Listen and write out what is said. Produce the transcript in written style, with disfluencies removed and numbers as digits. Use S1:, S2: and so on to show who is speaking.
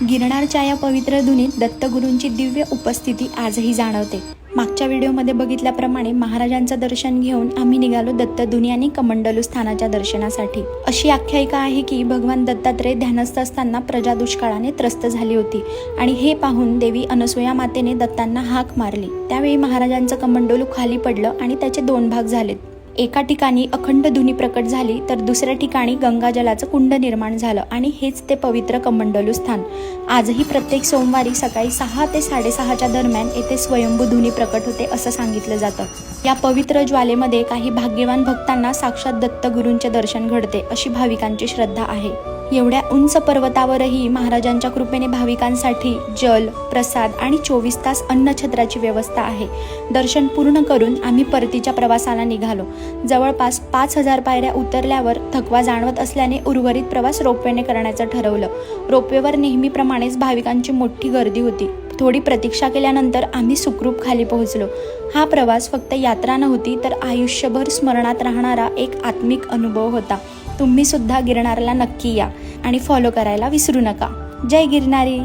S1: गिरनारच्या या पवित्र धुनीत दत्तगुरूंची दिव्य उपस्थिती आजही जाणवते। मागच्या व्हिडिओमध्ये बघितल्याप्रमाणे महाराजांचं दर्शन घेऊन आम्ही निघालो दत्तधुनी आणि कमंडलू स्थानाच्या दर्शनासाठी। अशी आख्यायिका आहे की भगवान दत्तात्रय ध्यानस्थ असताना प्रजा दुष्काळाने त्रस्त झाली होती आणि हे पाहून देवी अनसूया मातेने दत्तांना हाक मारली। त्यावेळी महाराजांचं कमंडलू खाली पडलं आणि त्याचे दोन भाग झालेत। एका ठिकाणी अखंड धुनी प्रकट झाली तर दुसऱ्या ठिकाणी गंगाजलाचं कुंड निर्माण झालं आणि हेच ते पवित्र कमंडलू स्थान। आजही प्रत्येक सोमवारी सकाळी 6 ते 6:30च्या दरम्यान येथे स्वयंभू धुनी प्रकट होते असं सांगितलं जातं। या पवित्र ज्वालेमध्ये काही भाग्यवान भक्तांना साक्षात दत्तगुरूंचे दर्शन घडते अशी भाविकांची श्रद्धा आहे। एवढ्या उंच पर्वतावरही महाराजांच्या कृपेने भाविकांसाठी जल, प्रसाद आणि 24 तास अन्नछत्राची व्यवस्था आहे। दर्शन पूर्ण करून आम्ही परतीच्या प्रवासाला निघालो। जवळपास 5000 पायऱ्या उतरल्यावर थकवा जाणवत असल्याने उर्वरित प्रवास रोपवेने करण्याचं ठरवलं। रोपवेवर नेहमीप्रमाणेच भाविकांची मोठी गर्दी होती। थोडी प्रतीक्षा केल्यानंतर आम्ही सुखरूप खाली पोहोचलो। हा प्रवास फक्त यात्रा नव्हती तर आयुष्यभर स्मरणात राहणारा एक आत्मिक अनुभव होता। तुम्ही सुद्धा गिरनारला नक्की या आणि फॉलो करायला विसरू नका। जय गिरनारी।